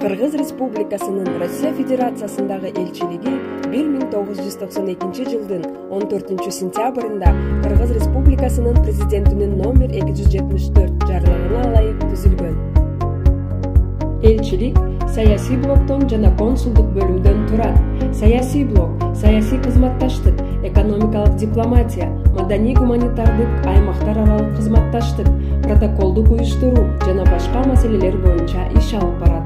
Кыргыз Республикасынын Россия Федерациясындагы элчилиги 1992 жылдын 14 сентябрында Кыргыз Республикасынын президентинин номер 274 жарлыгына ылайык түзүлгөн. Элчилик саясий блоктон жана консулдук бөлүмдөн турат. Саясий блок саясий кызматташтык, экономикалык дипломатия, маданий-гуманитардык, аймактар аралык кызматташтык, протоколдук уюштуруу жана башка маселелер боюнча иш алып барат.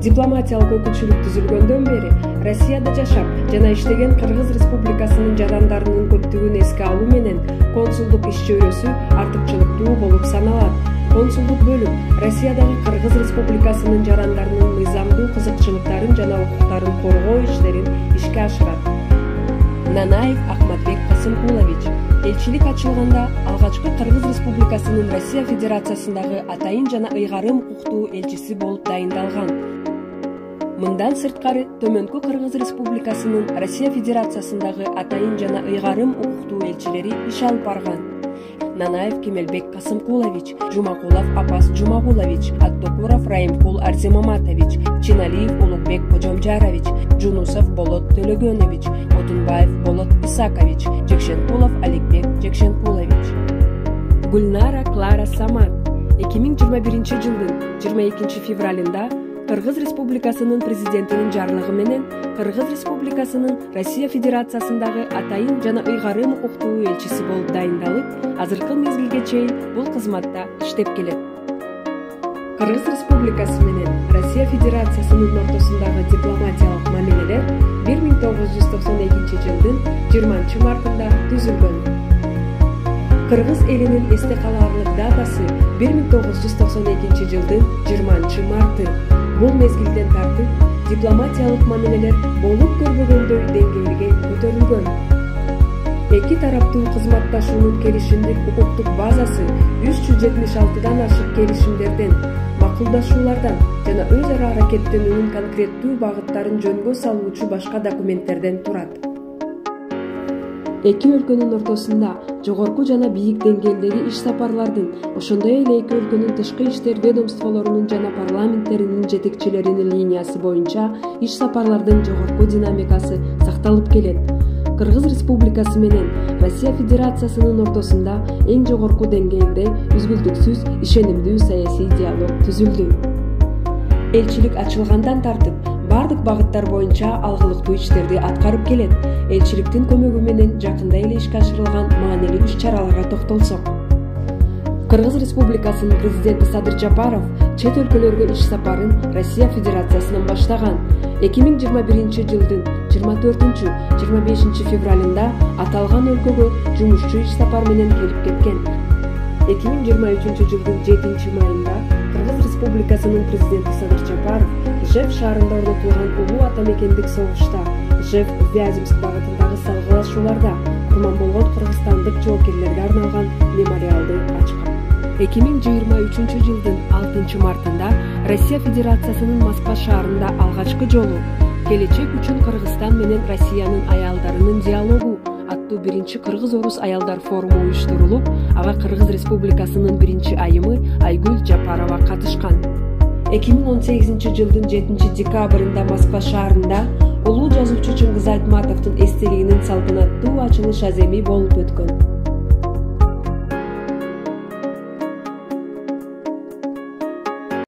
Дипломатиялык өкүлчүлүк түзүлгөндөн бери Россияда жашап жана иштеген Кыргыз Республикасынын жарандарынын көптүгүн эске алуу менен консулдук иш чөйрөсү артыкчылыктуу болуп саналат. Консулдук бөлүм Россиядагы Кыргыз Республикасынын жарандарынын мыйзамдуу кызыкчылыктарын жана укуктарын коргоо иштерин ишке ашырат. Нанаев Ахматбек Касымкулович элчилик ачылганда алгачкы Кыргыз Республикасынын Россия Федерациясындагы атайын жана ыйгарым укуктуу элчиси болуп дайындалган. Мындан сырткары Төмөнкү Кыргыз Республикасынын Россия Федерациясындагы атайын жана ыйгарым укуктуу элчилери иш алып барган. Нанаев Кемелбек Касымкулович, Жумакулов Апас Жумагулович, Аттокуров Раимкул Арземаматович, Чиналиев Улукбек Кожомжарович, Жунусов Болот Төлөгөнович, Отунбаев Болот Исакович, Жекшенкулов Аликбек Жекшенкулович. Гульнара Клара Самат 2021 жылдын 22 февралында Кыргыз Республикасынын президентинин жарлыгы менен Кыргыз Республикасынын Россия Федерациясындагы атайын жана ыйгарым укуктуу элчиси болуп дайындалып, азыркы мезгилге чейин бул кызматта иштеп келет. Кыргыз Республикасы менен Россия Федерациясынын ортосундагы дипломатиялык мамилелер 1992 жылдын 20 мартында түзүлгөн. Кыргыз элинин эсте калаарлык датасы 1992 жылдын 20 марты. Бул мезгилден тартып дипломатиялык мамилелер болуп көрбөгөндөй деңгээлге көтөрүлгөн. Эки тараптуу кызматташуунун келишимдик укуктук базасы 376дан ашык келишимдерден, макулдашуулардан жана өз ара аракеттенүүнүн конкреттүү багыттарын жөнгө салуучу башка документтерден турат. Эки өлкөнүн ортосунда жогорку жана бийик деңгээлдеги иш сапарлардын, ошондой эле эки өлкөнүн тышкы иштер ведомстволорунун жана парламенттеринин жетекчилеринин линиясы боюнча иш сапарлардын жогорку динамикасы сакталып келет. Кыргыз Республикасы менен Россия Федерациясынын ортосунда эң жогорку деңгээлде үзгүлтүксүз, ишенимдүү саясий диалог түзүлдү. Элчилик ачылгандан тартып бардык багыттар боюнча алгылыктуу иштерди аткарып келет. Элчиликтин көмөгү менен жакында эле ишке ашырылган маанилүү иш-чараларга токтолсок. Кыргыз Республикасынын президенти Садыр Жапаров чет өлкөлөргө иш сапарын Россия Федерациясынан баштаган. 2021 жылдын 24-25 февралында аталган өлкөгө жумушчу иш сапар менен келип кеткен. 2023 жылдын 7 майында Кыргыз Республикасынын президенти Садыр Жапаров Ижев шаарында орнотулган улуу атамекендик согушта Ижев-Вяземск багытындагы салгылашууларда курман болгон кыргызстандык жоокерлерге арналган мемориалды ачкан. 2023 жылдын 6 мартында Россия Федерациясынын Москва шаарында алгачкы жолу «Келечек үчүн Кыргызстан менен Россиянын аялдарынын диалогу» аттуу биринчи кыргыз-орус аялдар форуму уюштурулуп, ага Кыргыз Республикасынын биринчи айымы Айгүл Жапарова катышкан. 2018 жылдын 7 декабрында Москва шаарында улуу жазуучу Чыңгыз Айтматовдун эстелигинин салтанаттуу ачылыш аземи болуп өткөн.